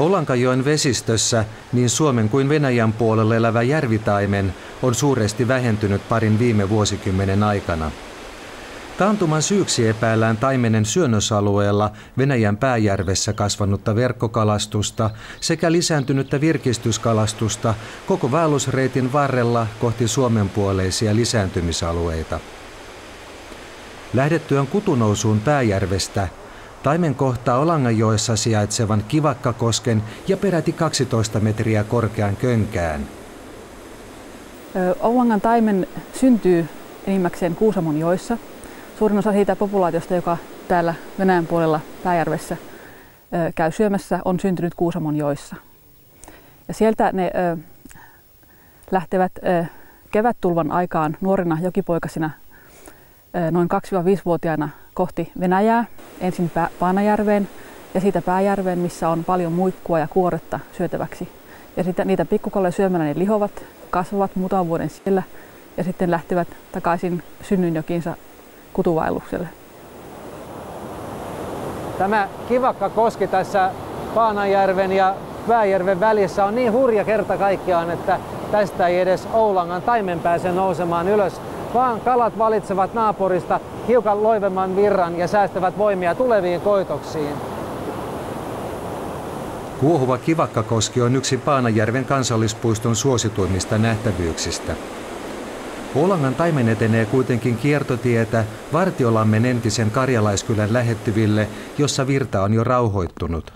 Oulankajoen vesistössä niin Suomen kuin Venäjän puolella elävä järvitaimen on suuresti vähentynyt parin viime vuosikymmenen aikana. Taantuman syyksi epäillään taimenen syönnösalueella Venäjän Pääjärvessä kasvanutta verkkokalastusta sekä lisääntynyttä virkistyskalastusta koko vaellusreitin varrella kohti suomenpuoleisia lisääntymisalueita. Lähdettyään kutunousuun Pääjärvestä taimen kohtaa Oulanganjoessa sijaitsevan Kivakkakosken ja peräti 12 metriä korkean könkään. Oulangan taimen syntyy enimmäkseen Kuusamonjoissa. Suurin osa siitä populaatiosta, joka täällä Venäjän puolella Pääjärvessä käy syömässä, on syntynyt Kuusamonjoissa. Ja sieltä ne lähtevät kevättulvan aikaan nuorina jokipoikasina noin 2-5-vuotiaana kohti Venäjää, ensin Paanajärveen ja siitä Pääjärveen, missä on paljon muikkua ja kuoretta syötäväksi. Ja sitten niitä pikkukaloja syömällä ne lihovat, kasvavat muutaman vuoden siellä ja sitten lähtevät takaisin synnyinjokiinsa kutuvaellukselle. Tämä Kivakkakoski tässä Paanajärven ja Pääjärven välissä on niin hurja kerta kaikkiaan, että tästä ei edes Oulangan taimen pääse nousemaan ylös, vaan kalat valitsevat naapurista hiukan loivemman virran ja säästävät voimia tuleviin koitoksiin. Kuohuva Kivakkakoski on yksi Paanajärven kansallispuiston suosituimmista nähtävyyksistä. Oulangan taimen etenee kuitenkin kiertotietä Vartiolammen entisen Karjalaiskylän lähettyville, jossa virta on jo rauhoittunut.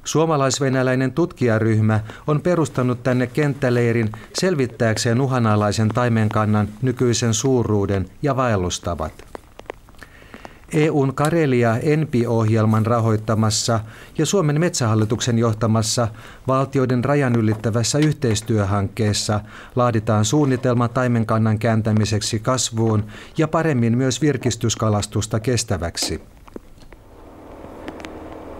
Suomalais-venäläinen tutkijaryhmä on perustanut tänne kenttäleirin selvittääkseen uhanalaisen taimenkannan nykyisen suuruuden ja vaellustavat. EU:n Karelia ENPI-ohjelman rahoittamassa ja Suomen Metsähallituksen johtamassa valtioiden rajan ylittävässä yhteistyöhankkeessa laaditaan suunnitelma taimenkannan kääntämiseksi kasvuun ja paremmin myös virkistyskalastusta kestäväksi.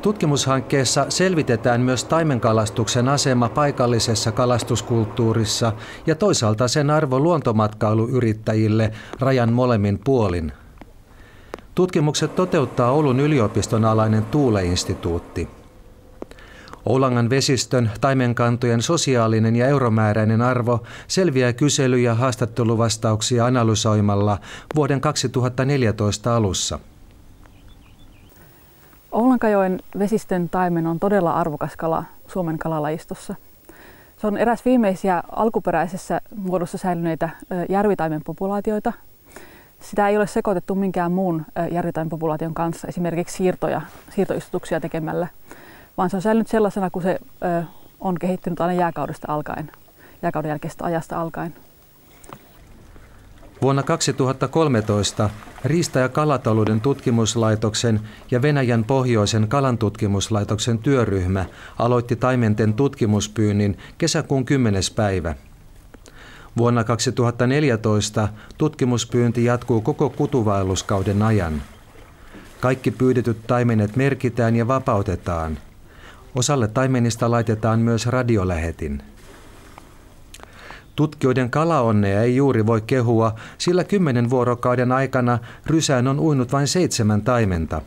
Tutkimushankkeessa selvitetään myös taimenkalastuksen asema paikallisessa kalastuskulttuurissa ja toisaalta sen arvo luontomatkailuyrittäjille rajan molemmin puolin. Tutkimukset toteuttaa Oulun yliopiston alainen Tuule-instituutti. Oulangan vesistön taimenkantojen sosiaalinen ja euromääräinen arvo selviää kysely- ja haastatteluvastauksia analysoimalla vuoden 2014 alussa. Oulankajoen vesistön taimen on todella arvokas kala Suomen kalalajistossa. Se on eräs viimeisiä alkuperäisessä muodossa säilyneitä järvitaimen populaatioita. Sitä ei ole sekoitettu minkään muun järvitaimen populaation kanssa, esimerkiksi siirtoistutuksia tekemällä, vaan se on säilynyt sellaisena, kun se on kehittynyt aina jääkaudesta alkaen, jääkauden jälkeisestä ajasta alkaen. Vuonna 2013 Riista- ja kalatalouden tutkimuslaitoksen ja Venäjän pohjoisen kalantutkimuslaitoksen työryhmä aloitti taimenten tutkimuspyynnin kesäkuun 10. päivä. Vuonna 2014 tutkimuspyynti jatkuu koko kutuvaelluskauden ajan. Kaikki pyydetyt taimenet merkitään ja vapautetaan. Osalle taimenista laitetaan myös radiolähetin. Tutkijoiden kalaonnea ei juuri voi kehua, sillä 10 vuorokauden aikana rysään on uinut vain 7 taimenta.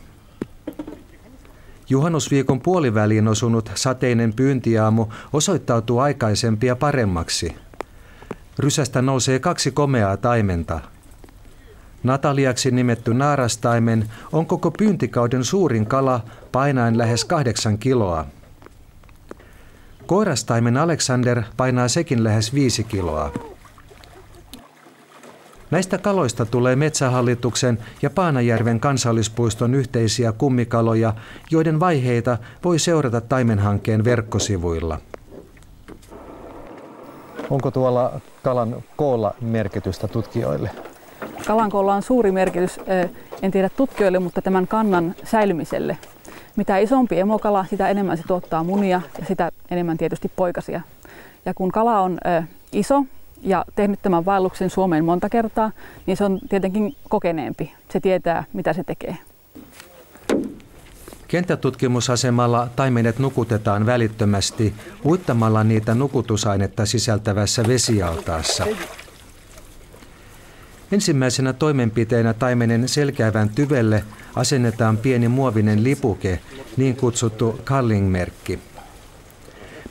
Juhannusviikon puoliväliin osunut sateinen pyyntiaamu osoittautuu aikaisempia paremmaksi. Rysästä nousee 2 komeaa taimenta. Nataliaksi nimetty naarastaimen on koko pyyntikauden suurin kala painaen lähes 8 kiloa. Koirastaimen Alexander painaa sekin lähes 5 kiloa. Näistä kaloista tulee Metsähallituksen ja Paanajärven kansallispuiston yhteisiä kummikaloja, joiden vaiheita voi seurata taimenhankkeen verkkosivuilla. Onko tuolla kalan koolla merkitystä tutkijoille? Kalan koolla on suuri merkitys, en tiedä tutkijoille, mutta tämän kannan säilymiselle. Mitä isompi emokala, sitä enemmän se tuottaa munia ja sitä enemmän tietysti poikasia. Ja kun kala on iso ja tehnyt tämän vaelluksen Suomeen monta kertaa, niin se on tietenkin kokeneempi. Se tietää, mitä se tekee. Kenttätutkimusasemalla taimenet nukutetaan välittömästi uittamalla niitä nukutusainetta sisältävässä vesialtaassa. Ensimmäisenä toimenpiteenä taimenen selkäävän tyvelle asennetaan pieni muovinen lipuke, niin kutsuttu culling-merkki.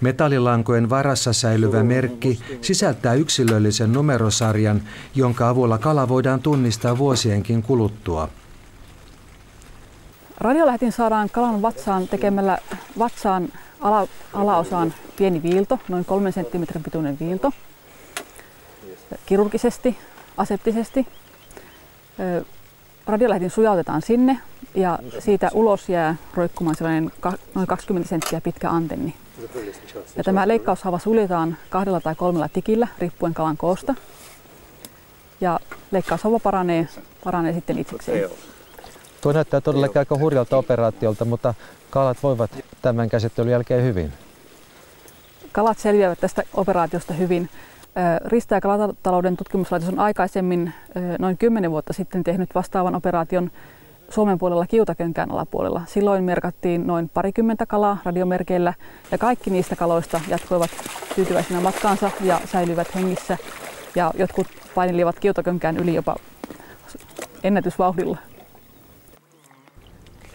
Metallilankojen varassa säilyvä merkki sisältää yksilöllisen numerosarjan, jonka avulla kala voidaan tunnistaa vuosienkin kuluttua. Radiolähetin saadaan kalan vatsaan tekemällä vatsaan alaosaan pieni viilto, noin 3 senttimetrin pituinen viilto, kirurgisesti, aseptisesti. Radiolähetin sujautetaan sinne ja siitä ulos jää roikkumaan sellainen noin 20 senttiä pitkä antenni. Ja tämä leikkaushava suljetaan 2 tai 3 tikillä riippuen kalan koosta. Ja leikkaushava paranee sitten itsekseen. Tuo näyttää todellakin aika hurjalta operaatiolta, mutta kalat voivat tämän käsittelyn jälkeen hyvin. Kalat selviävät tästä operaatiosta hyvin. Riista- ja kalatalouden tutkimuslaitos on aikaisemmin noin 10 vuotta sitten tehnyt vastaavan operaation Suomen puolella Kiutakönkään alapuolella. Silloin merkattiin noin 20 kalaa radiomerkeillä ja kaikki niistä kaloista jatkoivat tyytyväisenä matkaansa ja säilyivät hengissä. Ja jotkut painelivat Kiutakönkään yli jopa ennätysvauhdilla.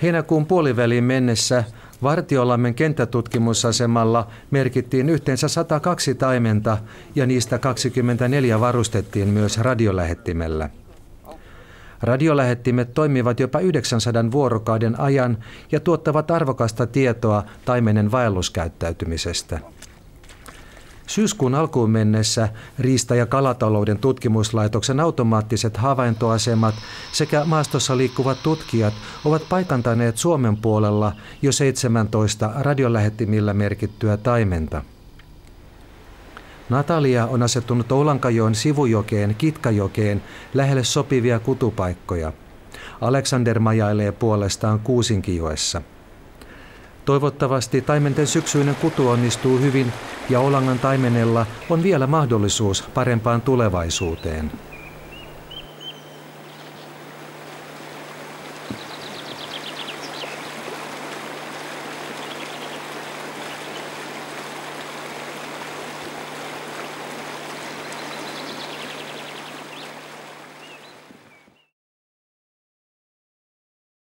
Heinäkuun puoliväliin mennessä Vartiolammen kenttätutkimusasemalla merkittiin yhteensä 102 taimenta ja niistä 24 varustettiin myös radiolähettimellä. Radiolähettimet toimivat jopa 900 vuorokauden ajan ja tuottavat arvokasta tietoa taimenen vaelluskäyttäytymisestä. Syyskuun alkuun mennessä Riista- ja kalatalouden tutkimuslaitoksen automaattiset havaintoasemat sekä maastossa liikkuvat tutkijat ovat paikantaneet Suomen puolella jo 17 radiolähettimillä merkittyä taimenta. Natalia on asettunut Oulankajoen sivujokeen Kitkajokeen lähelle sopivia kutupaikkoja. Alexander majailee puolestaan Kuusinkijoessa. Toivottavasti taimenten syksyinen kutu onnistuu hyvin ja Oulangan taimenella on vielä mahdollisuus parempaan tulevaisuuteen.